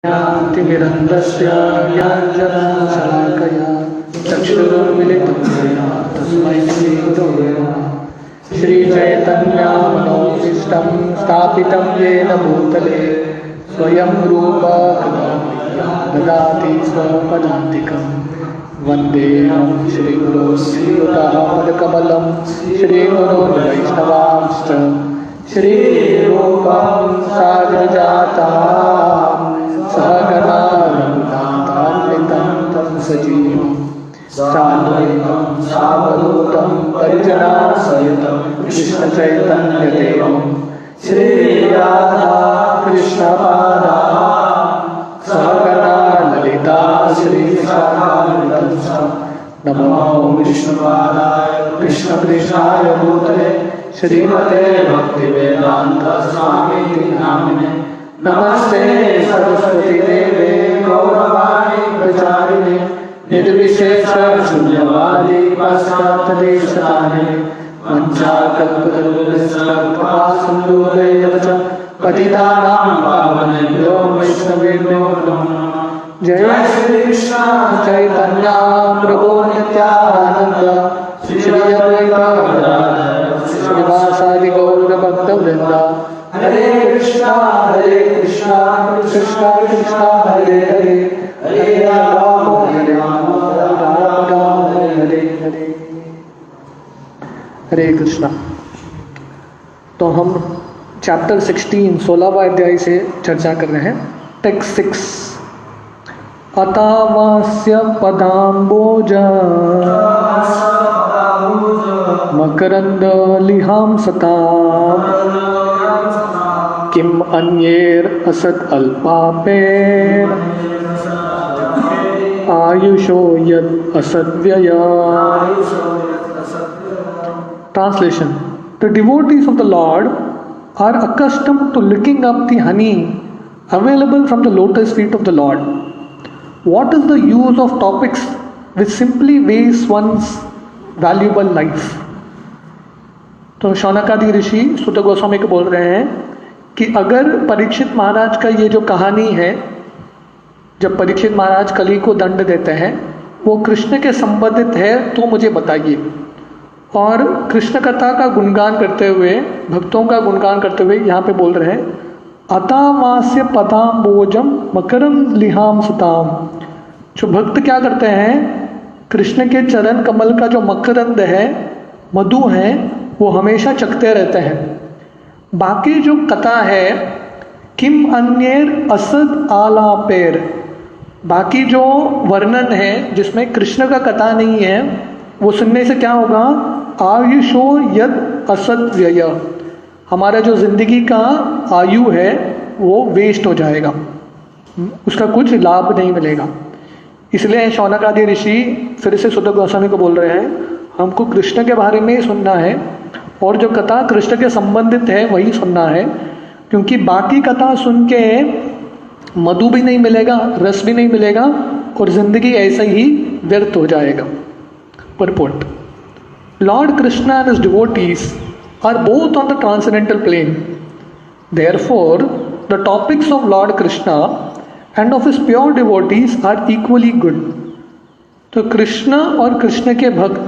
ज्ञानतिमिरन्दस्य ज्ञानञ्जनशलाकया चक्षुरुन्मिलितं येन तस्मै श्रीगुरवे नमः। श्रीचैतन्यमनोभीष्टं स्थापितं येन भूतले स्वयं रूप ददाति स्वपदान्तिकं। वन्देऽहं श्रीगुरो श्रीयुतः पदकमलं श्रीगुरोन् वैष्णवांश्च श्रीरूपं साग्रजातां सहगणा रघुनाथान्वितं तं सजीवं साद्वैतं सावधूतं परिजनासहितं कृष्णचैतन्यदेवं श्रीराधा कृष्णपादां सहगणा ललिता श्रीविशाखान्वितं नमो विष्णुपादाय कृष्णप्रेष्ठाय भूतले श्रीमते भक्तिवेदांत स्वामी नामिने। नमस्ते सरस्वती देवे गौरवाणी प्रचारिणे निर्विशेष शून्यवादी पाश्चात्यदेशतारिणे वंचाकल्पतरुभ्यश्च कृपासिन्धुभ्येव च पतितानां पावनेभ्यो वैष्णवेभ्यो नमो नमः। जय श्री कृष्ण चैतन्य प्रभु नित्यानंद श्री अद्वैत श्रीवासादि गौर भक्तवृंद। हरे कृष्णा कृष्णा कृष्णा हरे हरे हरे राम राम हरे हरे। हरे कृष्णा। तो हम चैप्टर 16 16वां अध्याय से चर्चा कर रहे हैं। टेक्स्ट 6 अतावास्य पदाम्बोज मकरंद लिहांसता किम अन्येर असद अल्पापेर आयुषो यद असद्व्यया। Translation: The devotees of the Lord are accustomed to licking up the honey available from the lotus feet of the Lord. What is the use of topics which simply waste one's valuable life? तो शौनकादि ऋषि सुत गोस्वामी को बोल रहे हैं कि अगर परीक्षित महाराज का ये जो कहानी है, जब परीक्षित महाराज कली को दंड देते हैं, वो कृष्ण के संबंधित है तो मुझे बताइए। और कृष्ण कथा का गुणगान करते हुए, भक्तों का गुणगान करते हुए यहाँ पे बोल रहे हैं अतामास्य पदाम्बोजम मकरम लिहाम सुताम। जो भक्त क्या करते हैं, कृष्ण के चरण कमल का जो मकरंद है, मधु है, वो हमेशा चखते रहते हैं। बाकी जो कथा है किम अन्येर असद आलापेर, बाकी जो वर्णन है जिसमें कृष्ण का कथा नहीं है, वो सुनने से क्या होगा, आयुषो यद असद व्यय, हमारा जो जिंदगी का आयु है वो वेस्ट हो जाएगा, उसका कुछ लाभ नहीं मिलेगा। इसलिए शौनकादि ऋषि फिर से सुत गोस्वामी को बोल रहे हैं हमको कृष्ण के बारे में ही सुनना है और जो कथा कृष्ण के संबंधित है वही सुनना है, क्योंकि बाकी कथा सुन के मधु भी नहीं मिलेगा, रस भी नहीं मिलेगा और जिंदगी ऐसे ही व्यर्थ हो जाएगा। Purport: Lord Krishna and his devotees are both on the transcendental plane. Therefore, the topics of Lord Krishna and of his pure devotees are equally good. तो कृष्ण और कृष्ण के भक्त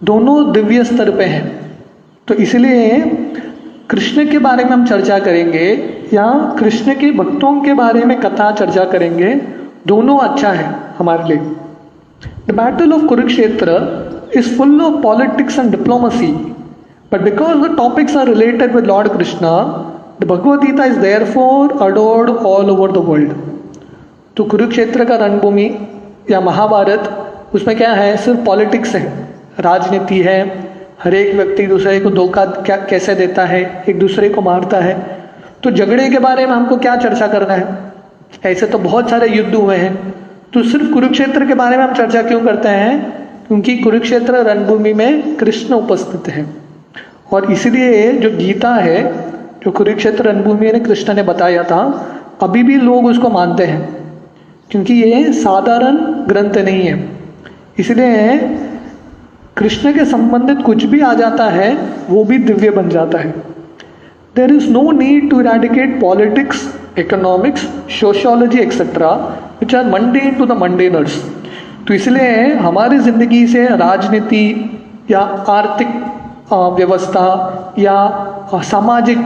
दोनों दिव्य स्तर पे हैं, तो इसलिए कृष्ण के बारे में हम चर्चा करेंगे या कृष्ण के भक्तों के बारे में कथा चर्चा करेंगे, दोनों अच्छा है हमारे लिए। The battle of Kurukshetra is full of politics and diplomacy, but because the topics are related with Lord Krishna, the Bhagavad Gita is therefore adored all over the world. तो कुरुक्षेत्र का रणभूमि या महाभारत, उसमें क्या है, सिर्फ पॉलिटिक्स है, राजनीति है, हर एक व्यक्ति दूसरे को धोखा कैसे देता है, एक दूसरे को मारता है। तो झगड़े के बारे में हमको क्या चर्चा करना है, ऐसे तो बहुत सारे युद्ध हुए हैं, तो सिर्फ कुरुक्षेत्र के बारे में हम चर्चा क्यों करते हैं, क्योंकि कुरुक्षेत्र रणभूमि में कृष्ण उपस्थित है। और इसलिए जो गीता है, जो कुरुक्षेत्र रणभूमि में कृष्ण ने बताया था, अभी भी लोग उसको मानते हैं, क्योंकि ये साधारण ग्रंथ नहीं है। इसलिए कृष्ण के संबंधित कुछ भी आ जाता है वो भी दिव्य बन जाता है। There is no need to eradicate politics economics, sociology etc. which are mundane to the mundaners. तो इसलिए हमारी ज़िंदगी से राजनीति या आर्थिक व्यवस्था या सामाजिक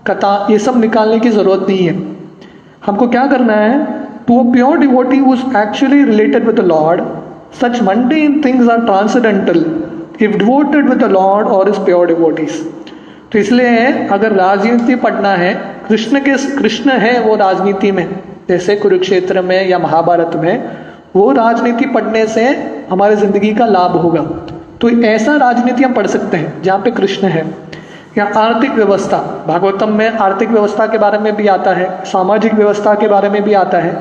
कथा ये सब निकालने की ज़रूरत नहीं है. हमको क्या करना है? To a pure devotee who is actually related with the lord, such mundane things are transcendental if devoted with the lord और इज प्योर डिवोटीज. तो इसलिए अगर राजनीति पढ़ना है, कृष्ण है वो राजनीति में, जैसे कुरुक्षेत्र में या महाभारत में, वो राजनीति पढ़ने से हमारे ज़िंदगी का लाभ होगा. तो ऐसा राजनीति हम पढ़ सकते हैं जहाँ पे कृष्ण है. या आर्थिक व्यवस्था, भागवतम में आर्थिक व्यवस्था के बारे में भी आता है, सामाजिक व्यवस्था के बारे में भी आता है.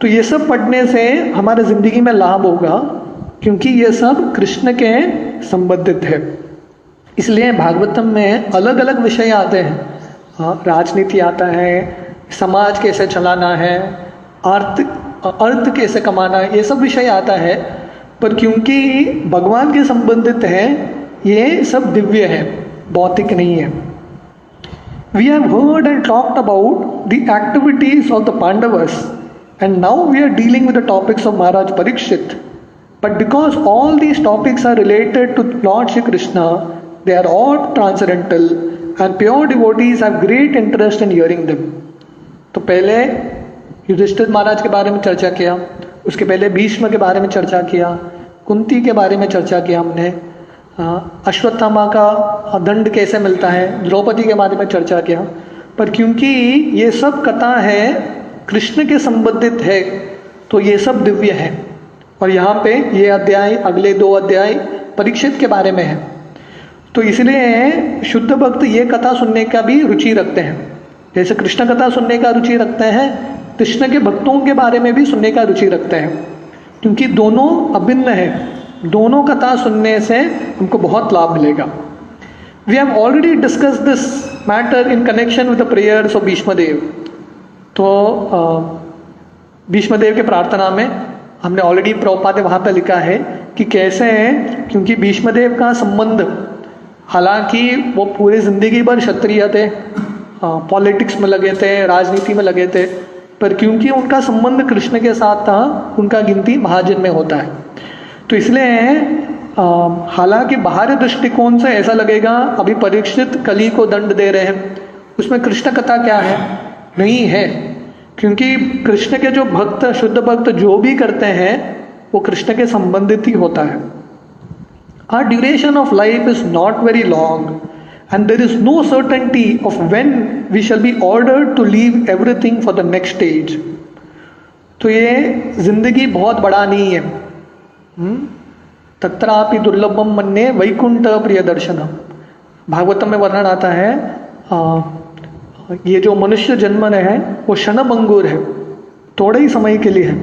तो ये सब पढ़ने से हमारे ज़िंदगी में लाभ होगा, क्योंकि ये सब कृष्ण के संबंधित है. इसलिए भागवतम में अलग अलग विषय आते हैं. हाँ, राजनीति आता है, समाज कैसे चलाना है, अर्थ कैसे कमाना है, ये सब विषय आता है. पर क्योंकि भगवान के संबंधित है, ये सब दिव्य है, भौतिक नहीं है. We have heard and talked about the activities of the Pandavas, and now we are dealing with the topics of Maharaj Parikshit. But because all these topics are related to Lord Shri Krishna, they are all transcendental, and pure devotees have great interest in hearing them. तो पहले युधिष्ठिर महाराज के बारे में चर्चा किया, उसके पहले भीष्म के बारे में चर्चा किया, कुंती के बारे में चर्चा किया हमने, अश्वत्थामा का दंड कैसे मिलता है, द्रौपदी के बारे में चर्चा किया. पर क्योंकि ये सब कथा है कृष्ण के संबंधित है, तो ये सब दिव्य है. और यहाँ पे ये अध्याय, अगले 2 अध्याय परीक्षित के बारे में है. तो इसलिए शुद्ध भक्त ये कथा सुनने का भी रुचि रखते हैं. जैसे कृष्ण कथा सुनने का रुचि रखते हैं, कृष्ण के भक्तों के बारे में भी सुनने का रुचि रखते हैं, क्योंकि दोनों अभिन्न है. दोनों कथा सुनने से हमको बहुत लाभ मिलेगा. We have already discuss this matter in connection with the prayers of Bhishmadev. तो भीष्मदेव के प्रार्थना में हमने ऑलरेडी प्रभुपाद ने वहाँ पे लिखा है कि कैसे है, क्योंकि भीष्मदेव का संबंध, हालांकि वो पूरी जिंदगी भर क्षत्रिय थे, पॉलिटिक्स में लगे थे, राजनीति में लगे थे, पर क्योंकि उनका संबंध कृष्ण के साथ था, उनका गिनती महाजन में होता है. तो इसलिए हालांकि बाहरी दृष्टिकोण से ऐसा लगेगा अभी परीक्षित कली को दंड दे रहे हैं, उसमें कृष्ण कथा क्या है? नहीं है, क्योंकि कृष्ण के जो भक्त, शुद्ध भक्त जो भी करते हैं वो कृष्ण के संबंधित ही होता है. Our duration of life is not very long, and there is no certainty of when we shall be ordered to leave everything for the next stage. तो ये जिंदगी बहुत बड़ा नहीं है. तत्रापि दुर्लभम मन्ये वैकुंठ प्रिय दर्शनम. भागवतम में वर्णन आता है, ये जो मनुष्य जन्म है वो क्षणभंगुर है, थोड़े ही समय के लिए है.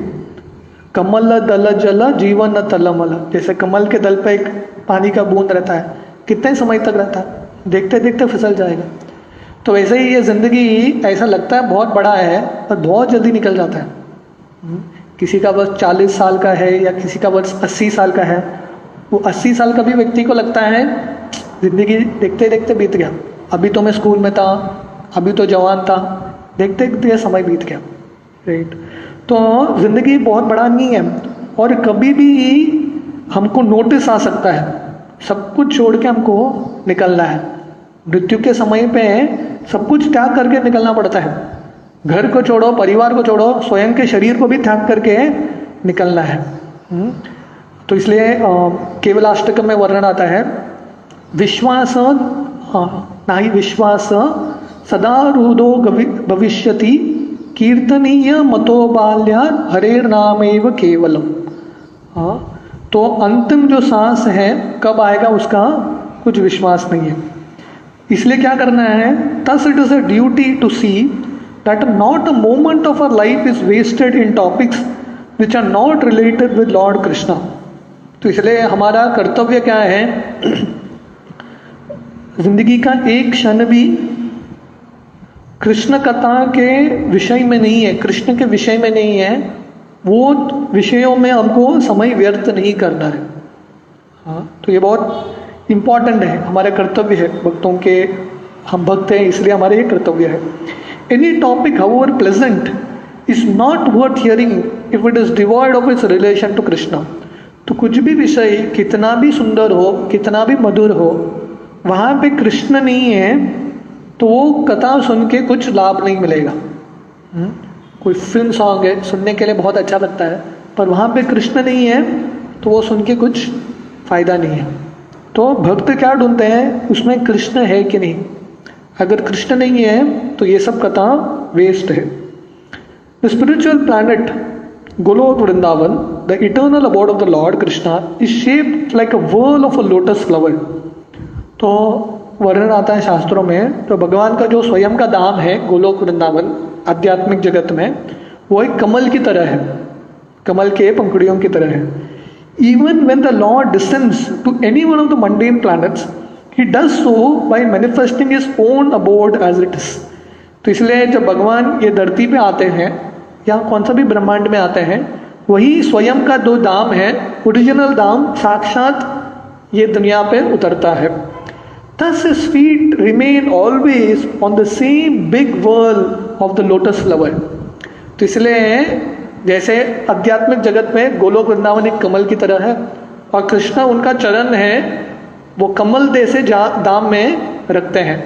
कमल दल जल जीवन तलमल, जैसे कमल के दल पे एक पानी का बूंद रहता है, कितने समय तक रहता है, देखते देखते फिसल जाएगा. तो वैसे ही ये ज़िंदगी ऐसा लगता है बहुत बड़ा है, पर बहुत जल्दी निकल जाता है. किसी का वर्ष 40 साल का है या किसी का वर्ष 80 साल का है, वो 80 साल का भी व्यक्ति को लगता है ज़िंदगी देखते देखते बीत गया, अभी तो मैं स्कूल में था, अभी तो जवान था, देखते देखते समय बीत गया. राइट. तो ज़िंदगी बहुत बड़ा नहीं है, और कभी भी हमको नोटिस आ सकता है, सब कुछ छोड़ के हमको निकलना है. मृत्यु के समय पे सब कुछ त्याग करके निकलना पड़ता है. घर को छोड़ो, परिवार को छोड़ो, स्वयं के शरीर को भी त्याग करके निकलना है. तो इसलिए केवलाष्टकम में वर्णन आता है, विश्वास नाही विश्वास सदा रूढ़ो भविष्यति कीर्तनीय मतो बाल्या हरेर नामेव केवलम. तो अंतिम जो सांस है कब आएगा उसका कुछ विश्वास नहीं है. इसलिए क्या करना है? thus it is a duty to see that not a moment of our life is wasted in topics which are not related with Lord Krishna. तो इसलिए हमारा कर्तव्य क्या है? जिंदगी का एक क्षण भी कृष्ण कथा के विषय में नहीं है, कृष्ण के विषय में नहीं है, वो विषयों में हमको समय व्यर्थ नहीं करना है. हाँ, तो ये बहुत इम्पॉर्टेंट है, हमारे कर्तव्य है भक्तों के. हम भक्त हैं इसलिए हमारे ये कर्तव्य है. Any topic, however pleasant, is not worth hearing if it is devoid of its relation to Krishna. तो कुछ भी विषय कितना भी सुंदर हो, कितना भी मधुर हो, वहाँ पे कृष्ण नहीं है तो वो कथा सुन के कुछ लाभ नहीं मिलेगा। कोई फिल्म सॉन्ग है, सुनने के लिए बहुत अच्छा लगता है, पर वहाँ पे कृष्ण नहीं है तो वो सुन के कुछ फायदा नहीं है। तो भक्त क्या ढूंढते हैं, उसमें कृष्ण है कि नहीं। अगर कृष्ण नहीं है तो ये सब कथा वेस्ट है। The spiritual planet Golok Vrindavan, the eternal abode of the lord Krishna, is shaped like a whorl of a lotus flower. तो वर्णन आता है शास्त्रों में, तो भगवान का जो स्वयं का धाम है गोलोक वृंदावन आध्यात्मिक जगत में, वो एक कमल की तरह है, कमल के पंखुड़ियों की तरह है। Even when the lord descends to any one of the mundane planets, he does so by manifesting his own abode as it is. तो इसलिए जब भगवान ये धरती पे आते हैं या कौन सा भी ब्रह्मांड में आते हैं, वही स्वयं का जो धाम है, ओरिजिनल धाम साक्षात ये दुनिया पे उतरता है। Thus his feet remain always on the same big whirl of the lotus flower. तो इसलिए जैसे आध्यात्मिक जगत में गोलोक वृंदावन एक कमल की तरह है और कृष्ण उनका चरण है, वो कमल जैसे दाम में रखते हैं।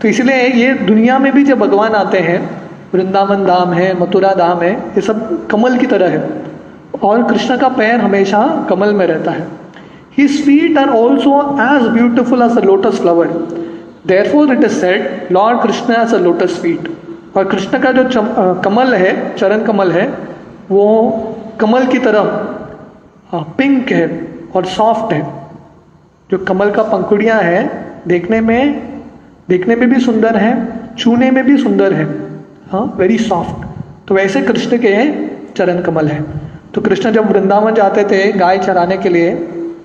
तो इसलिए ये दुनिया में भी जब भगवान आते हैं, वृंदावन धाम है, मथुरा धाम है, ये सब कमल की तरह है और कृष्ण का पैर हमेशा कमल में रहता है। His feet are also as beautiful as a lotus flower. Therefore it is said, Lord Krishna has a lotus feet. और कृष्ण का जो कमल है, चरण कमल है, वो कमल की तरह पिंक है और सॉफ्ट है। जो कमल का पंखुड़ियाँ हैं, देखने में भी सुंदर है, छूने में भी सुंदर है, हाँ, वेरी सॉफ्ट। तो वैसे कृष्ण के चरण कमल है। तो कृष्ण जब वृंदावन जाते थे गाय चराने के लिए,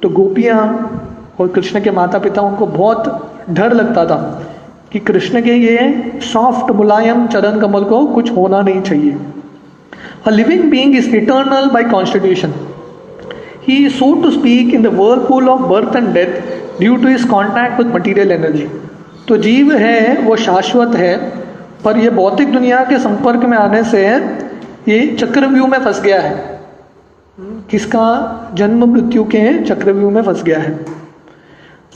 तो गोपियाँ और कृष्ण के माता पिता, उनको बहुत डर लगता था कि कृष्ण के ये सॉफ्ट मुलायम चरण कमल को कुछ होना नहीं चाहिए। A living being is eternal by constitution. He is, so to speak, in the whirlpool of birth and death due to his contact with material energy. तो जीव है वो शाश्वत है, पर ये भौतिक दुनिया के संपर्क में आने से ये चक्रव्यूह में फंस गया है। किसका? जन्म मृत्यु के चक्रव्यूह में फंस गया है।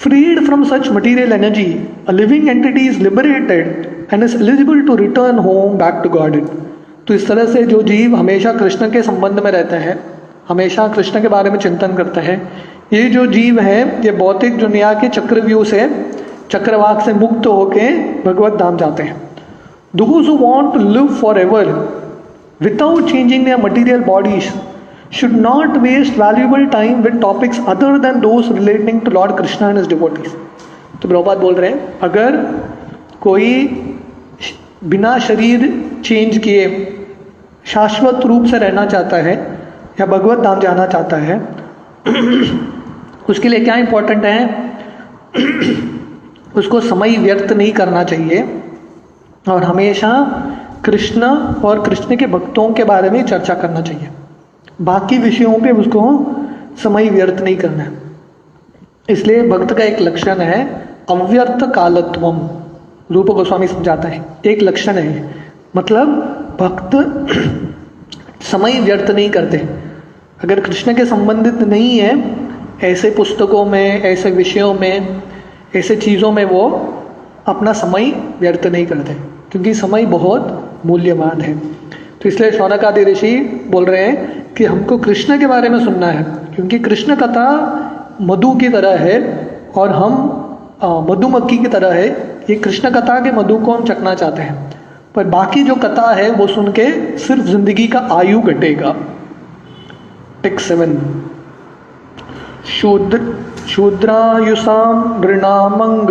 Freed from such material energy, a living entity is liberated and is eligible to return home back to God. तो इस तरह से जो जीव हमेशा कृष्ण के संबंध में रहते हैं, हमेशा कृष्ण के बारे में चिंतन करते हैं, ये जो जीव है ये भौतिक दुनिया के चक्रव्यूह से, चक्रवाक से मुक्त होके भगवत धाम जाते हैं। Those who want to live forever without changing their material bodies should not waste valuable time with topics other than those relating to Lord Krishna and his devotees. तो प्रभुपाद बोल रहे हैं, अगर कोई बिना शरीर चेंज किए शाश्वत रूप से रहना चाहता है या भगवत धाम जाना चाहता है, उसके लिए क्या इंपॉर्टेंट है? उसको समय व्यर्थ नहीं करना चाहिए और हमेशा कृष्ण और कृष्ण के भक्तों के बारे में चर्चा करना चाहिए। बाकी विषयों पे उसको समय व्यर्थ नहीं करना है। इसलिए भक्त का एक लक्षण है अव्यर्थ कालत्वम। रूप गोस्वामी समझाता है, एक लक्षण है, मतलब भक्त समय व्यर्थ नहीं करते। अगर कृष्ण के संबंधित नहीं है, ऐसे पुस्तकों में, ऐसे विषयों में, ऐसे चीज़ों में वो अपना समय व्यर्थ नहीं करते, क्योंकि समय बहुत मूल्यवान है। तो इसलिए शौनक आदि ऋषि बोल रहे हैं कि हमको कृष्ण के बारे में सुनना है, क्योंकि कृष्ण कथा मधु की तरह है और हम मधुमक्खी की तरह है। ये कृष्ण कथा के मधु को हम चखना चाहते हैं, पर बाकी जो कथा है वो सुन के सिर्फ जिंदगी का आयु घटेगा। टेक्स्ट 7 शूद्रायुषाम नृणामंग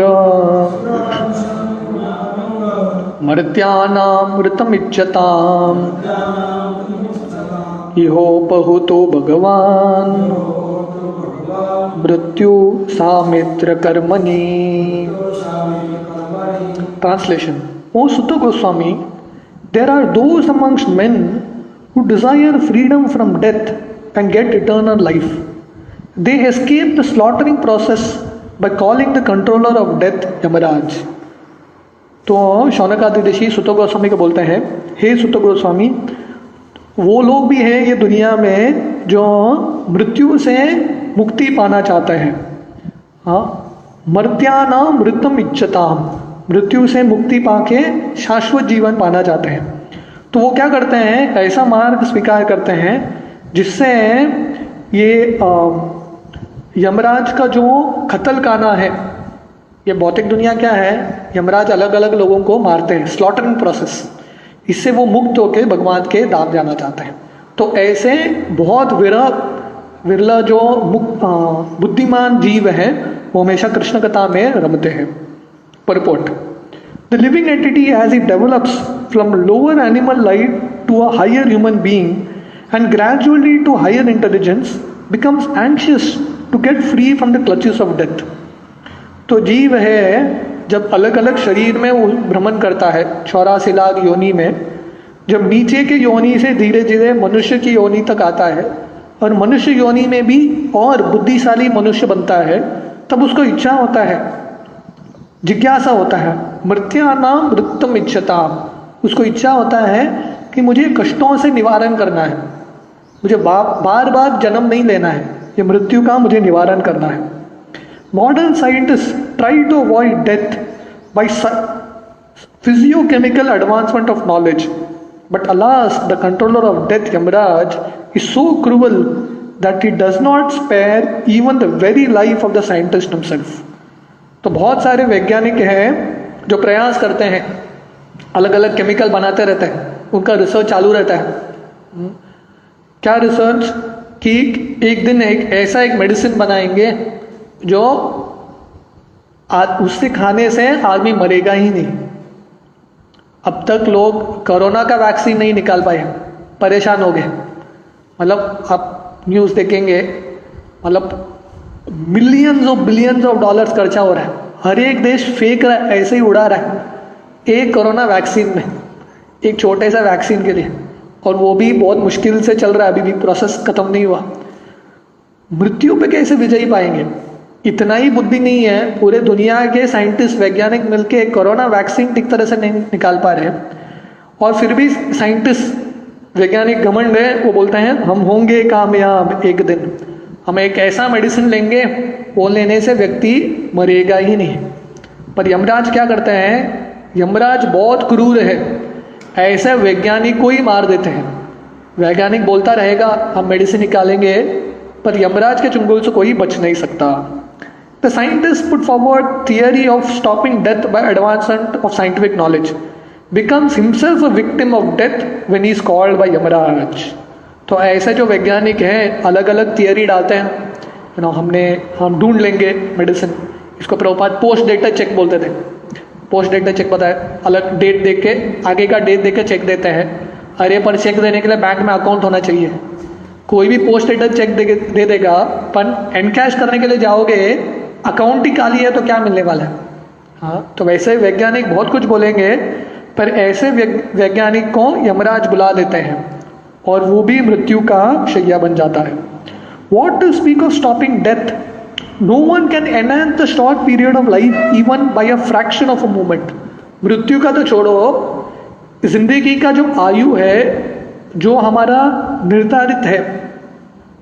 मर्त्यानामृतमिच्छताम इहोपहुतो भगवान मृत्यु सामित्र कर्मणि। Translation: O Sutta Goswami, there are those amongst men who desire freedom from death and get eternal life. They escape the slaughtering process by calling the controller of death Yamaraj. तो शौनक आदि ऋषि सुत गोस्वामी को बोलते हैं, हे सुत गोस्वामी, वो लोग भी हैं ये दुनिया में जो मृत्यु से मुक्ति पाना चाहते हैं। हाँ, मर्त्यानाम मृतम इच्छताम, मृत्यु से मुक्ति पाके शाश्वत जीवन पाना चाहते हैं। तो वो क्या करते हैं, ऐसा मार्ग स्वीकार करते हैं जिससे ये यमराज का जो कत्ल खाना है, ये भौतिक दुनिया क्या है, यमराज अलग अलग लोगों को मारते हैं, स्लॉटरिंग प्रोसेस, इससे वो मुक्त होकर भगवान के धाम जाना चाहते हैं। तो ऐसे बहुत विरला जो बुद्धिमान जीव है वो हमेशा कृष्ण कथा में रमते हैं। Purport, the living entity as it develops from lower animal life to a higher human being and gradually to higher intelligence becomes anxious to get free from the clutches of death. तो जीव है जब अलग अलग शरीर में वो भ्रमण करता है 84 लाख योनि में, जब नीचे के योनि से धीरे धीरे मनुष्य की योनि तक आता है और मनुष्य योनि में भी और बुद्धिशाली मनुष्य बनता है, तब उसको इच्छा होता है, जिज्ञासा होता है, मृत्यानाम मृत्यम इच्छताम, उसको इच्छा होता है कि मुझे कष्टों से निवारण करना है, मुझे बार बार जन्म नहीं लेना है, ये मृत्यु का मुझे निवारण करना है। Modern scientists try to avoid death by physiochemical advancement of knowledge, but alas, the controller of death, Yamaraj, is so cruel that he does not spare even the very life of the scientist himself. तो बहुत सारे वैज्ञानिक हैं जो प्रयास करते हैं, अलग अलग केमिकल बनाते रहते हैं, उनका रिसर्च चालू रहता है। क्या रिसर्च? कि एक दिन एक मेडिसिन बनाएंगे जो उससे खाने से आदमी मरेगा ही नहीं। अब तक लोग कोरोना का वैक्सीन नहीं निकाल पाए, परेशान हो गए। मतलब आप न्यूज़ देखेंगे, मतलब बिलियंस ऑफ डॉलर्स खर्चा हो रहा है, हर एक देश फेंक रहा है, ऐसे ही उड़ा रहा है एक कोरोना वैक्सीन में, एक छोटे सा वैक्सीन के लिए, और वो भी बहुत मुश्किल से चल रहा है, अभी भी प्रोसेस खत्म नहीं हुआ। मृत्यु पे कैसे विजयी पाएंगे? इतना ही बुद्धि नहीं है, पूरे दुनिया के साइंटिस्ट वैज्ञानिक मिलके एक कोरोना वैक्सीन ठीक तरह से नहीं निकाल पा रहे हैं, और फिर भी साइंटिस्ट वैज्ञानिक घमंड है, वो बोलते हैं हम होंगे कामयाब एक दिन, हम एक ऐसा मेडिसिन लेंगे वो लेने से व्यक्ति मरेगा ही नहीं। पर यमराज क्या करते हैं? यमराज बहुत क्रूर है, ऐसे वैज्ञानिक को ही मार देते हैं। वैज्ञानिक बोलता रहेगा हम मेडिसिन निकालेंगे, पर यमराज के चुंगल से कोई बच नहीं सकता। The scientists put forward theory of stopping death by advancement of scientific knowledge, becomes himself a victim of death when he is called by Yamaraj. तो ऐसे जो वैज्ञानिक हैं अलग अलग थियरी डालते हैं, हम ढूंढ लेंगे मेडिसिन, इसको प्रभुपाद पोस्ट डेटा चेक बोलते थे। पोस्ट डेटा चेक पता है, अलग डेट देख के, आगे का डेट देख के चेक देते हैं। अरे पर चेक देने के लिए बैंक में अकाउंट होना चाहिए, कोई भी पोस्ट डेटा चेक दे देगा, पर एनकैश करने के लिए जाओगे अकाउंट ही खाली है तो क्या मिलने वाला है? हाँ, तो वैसे वैज्ञानिक बहुत कुछ बोलेंगे, पर ऐसे वैज्ञानिक को यमराज बुला लेते हैं और वो भी मृत्यु का शैया बन जाता है। What to speak of stopping death, no one can enhance the short period of life even by a fraction of a moment. मृत्यु का तो छोड़ो, जिंदगी का जो आयु है, जो हमारा निर्धारित है,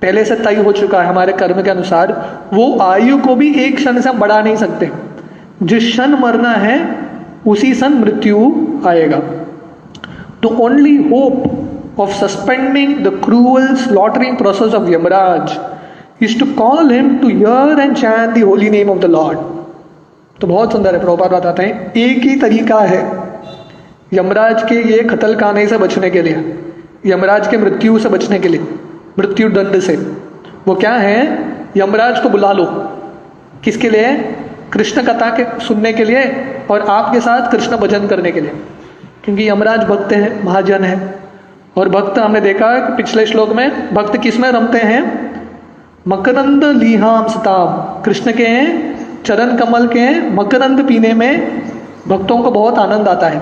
पहले से तय हो चुका है हमारे कर्म के अनुसार, वो आयु को भी एक क्षण से हम बढ़ा नहीं सकते। जिस क्षण मरना है उसी क्षण मृत्यु आएगा। The only hope of suspending the cruel slaughtering process of Yamaraj is to call him to hear and chant the holy name of the lord. तो बहुत सुंदर है, प्रभुपाद बताते हैं एक ही तरीका है यमराज के ये कत्ल खाने से बचने के लिए, यमराज के मृत्यु से बचने के लिए, मृत्यु दंड से। वो क्या है? यमराज को बुला लो। किसके लिए? कृष्ण कथा के सुनने के लिए और आपके साथ कृष्ण भजन करने के लिए, क्योंकि यमराज भक्त है, महाजन है। और भक्त हमने देखा पिछले श्लोक में, भक्त किस में रमते हैं? मकरंद लीहाम सताम, कृष्ण के चरण कमल के मकरंद पीने में भक्तों को बहुत आनंद आता है।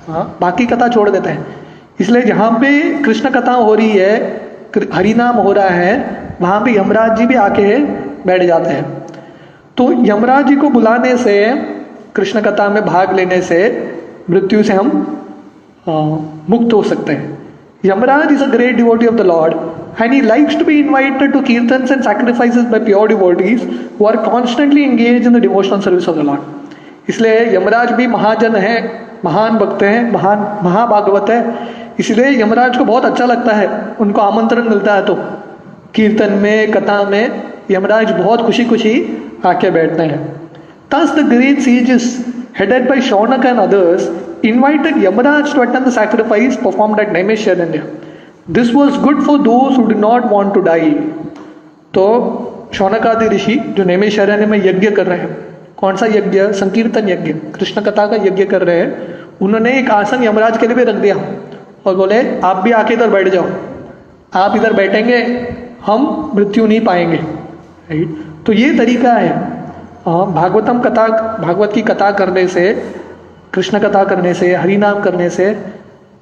हाँ, बाकी कथा छोड़ देते हैं। इसलिए जहाँ पे कृष्ण कथा हो रही है, हरि नाम हो रहा है, वहाँ पे यमराज जी भी आके बैठ जाते हैं। तो यमराज जी को बुलाने से, कृष्ण कथा में भाग लेने से मृत्यु से हम मुक्त हो सकते हैं। Yamraj is a great devotee of the Lord and he likes to be invited to kirtans and sacrifices by pure devotees who are constantly engaged in the devotional service of the Lord. इसलिए यमराज भी महाजन है, महान भक्त हैं, महान महाभागवत है, इसलिए यमराज को बहुत अच्छा लगता है, उनको आमंत्रण मिलता है तो कीर्तन में, कथा में यमराज बहुत खुशी खुशी आके बैठते हैं। Thus the great sages headed by Shaunaka and others invited Yamaraj to attend the sacrifice performed at Naimisharanya. This was good for those who did not want to die. तो शौनकादि ऋषि जो नैमिषारण्य में यज्ञ कर रहे हैं, कौन सा यज्ञ? संकीर्तन यज्ञ, कृष्ण कथा का यज्ञ कर रहे हैं, उन्होंने एक आसन यमराज के लिए भी रख दिया और बोले आप भी आके इधर बैठ जाओ, आप इधर बैठेंगे हम मृत्यु नहीं पाएंगे। राइट, तो ये तरीका है भागवतम कथा, भागवत की कथा करने से, कृष्ण कथा करने से, हरि नाम करने से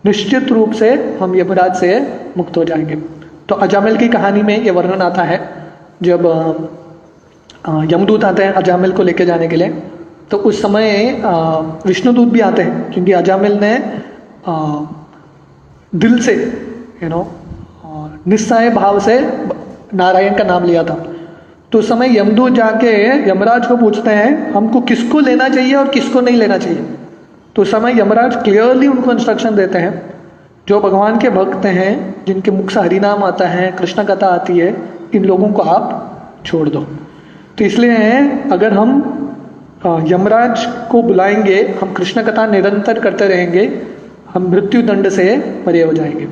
निश्चित रूप से हम यमराज से मुक्त हो जाएंगे। तो अजामिल की कहानी में ये वर्णन आता है, जब यमदूत आते हैं अजामिल को लेके जाने के लिए, तो उस समय विष्णुदूत भी आते हैं, क्योंकि अजामिल ने दिल से निस्सहाय भाव से नारायण का नाम लिया था। तो उस समय यमदूत जाके यमराज को पूछते हैं हमको किसको लेना चाहिए और किसको नहीं लेना चाहिए। तो उस समय यमराज क्लियरली उनको इंस्ट्रक्शन देते हैं, जो भगवान के भक्त हैं, जिनके मुख से हरिनाम आता है, कृष्ण कथा आती है, इन लोगों को आप छोड़ दो। तो इसलिए अगर हम यमराज को बुलाएंगे, हम कृष्ण कथा निरंतर करते रहेंगे, हम मृत्यु दंड से परे हो जाएंगे।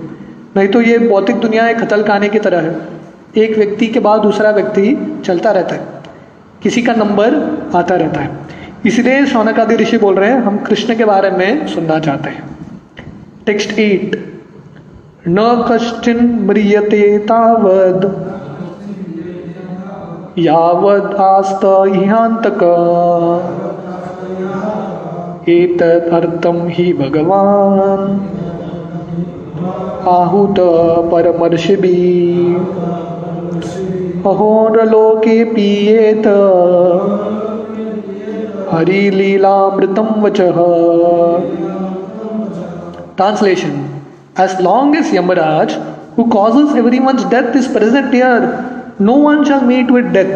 नहीं तो ये भौतिक दुनिया एक कतल खाने की तरह है, एक व्यक्ति के बाद दूसरा व्यक्ति चलता रहता है, किसी का नंबर आता रहता है। इसलिए शौनकादि ऋषि बोल रहे हैं हम कृष्ण के बारे में सुनना चाहते हैं। टेक्स्ट 8, न कश्चिन म्रियते तावद यावद आस्त इहांतक एतत् अर्थम हि भगवान आहुत परमर्षिभिः अहोरलोके पीयेत हरिलीलामृतं वचः। Translation: As long as Yamaraj, who causes everyone's death, is present here, no one shall meet with death.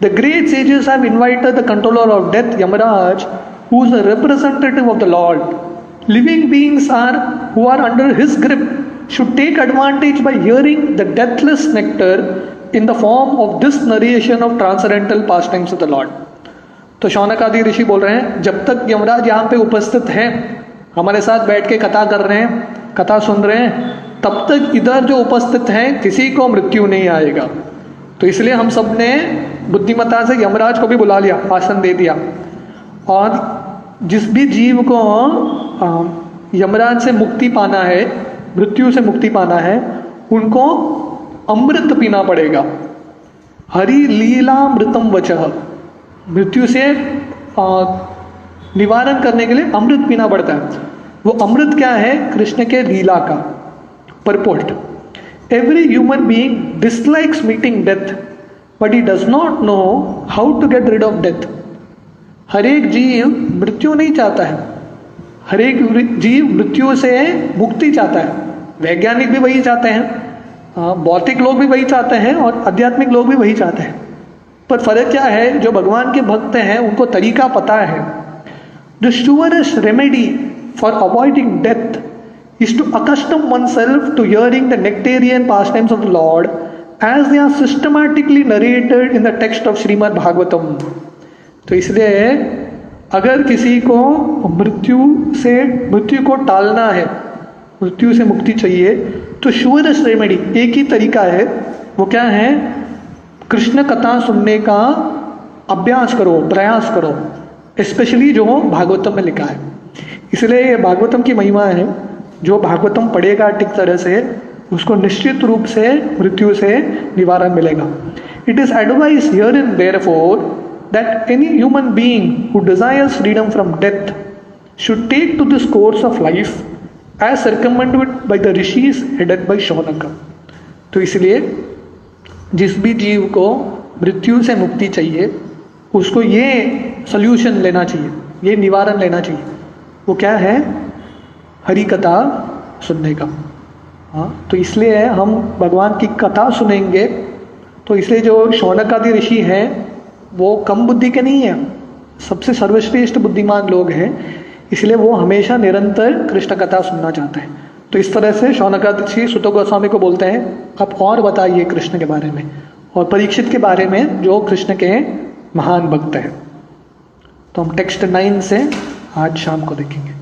The great sages have invited the controller of death, Yamaraj, who is a representative of the Lord. Living beings who are under his grip should take advantage by hearing the deathless nectar in the form of this narration of transcendental pastimes of the Lord. तो शौनकादि ऋषि बोल रहे हैं जब तक यमराज यहाँ पे उपस्थित हैं, हमारे साथ बैठ के कथा कर रहे हैं, कथा सुन रहे हैं, तब तक इधर जो उपस्थित हैं किसी को मृत्यु नहीं आएगा। तो इसलिए हम सब ने बुद्धिमत्ता से यमराज को भी बुला लिया, आसन दे दिया, और जिस भी जीव को यमराज से मुक्ति पाना है, मृत्यु से मुक्ति पाना है, उनको अमृत पीना पड़ेगा। हरि लीलामृतम वचः, मृत्यु से निवारण करने के लिए अमृत पीना पड़ता है। वो अमृत क्या है? कृष्ण के लीला का purport. Every human being dislikes meeting death but he does not know how to get rid of death. हर एक जीव मृत्यु नहीं चाहता है, हर एक जीव मृत्यु से मुक्ति चाहता है। वैज्ञानिक भी वही चाहते हैं, भौतिक लोग भी वही चाहते हैं, और आध्यात्मिक लोग भी वही चाहते हैं। पर फर्क क्या है? जो भगवान के भक्त हैं उनको तरीका पता है। The surest remedy for avoiding death is to accustom oneself to hearing the nectarian pastimes of the Lord as they are systematically narrated in the text of Srimad Bhagavatam. तो इसलिए अगर किसी को मृत्यु को टालना है, मृत्यु से मुक्ति चाहिए, तो surest remedy एक ही तरीका है। वो क्या है? कृष्ण कथा सुनने का अभ्यास करो, प्रयास करो, स्पेशली जो भागवतम में लिखा है। इसलिए ये भागवतम की महिमा है, जो भागवतम पढ़ेगा ठीक तरह से उसको निश्चित रूप से मृत्यु से निवारण मिलेगा। It is advised here in therefore that any human being who desires freedom from death should take to this course of life as recommended by the rishis headed by Shaunak. तो इसलिए जिस भी जीव को मृत्यु से मुक्ति चाहिए उसको ये सल्यूशन लेना चाहिए, ये निवारण लेना चाहिए। वो क्या है? हरि कथा सुनने का। हाँ, तो इसलिए हम भगवान की कथा सुनेंगे, तो इसलिए जो शौनकादि ऋषि हैं वो कम बुद्धि के नहीं हैं, सबसे सर्वश्रेष्ठ बुद्धिमान लोग हैं, इसलिए वो हमेशा निरंतर कृष्ण कथा सुनना चाहते हैं। तो इस तरह से शौनकादि ऋषि सुत गोस्वामी को बोलते हैं आप और बताइए कृष्ण के बारे में, और परीक्षित के बारे में जो कृष्ण के महान भक्त हैं। तो हम टेक्स्ट 9 से आज शाम को देखेंगे।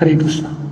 हरे कृष्णा।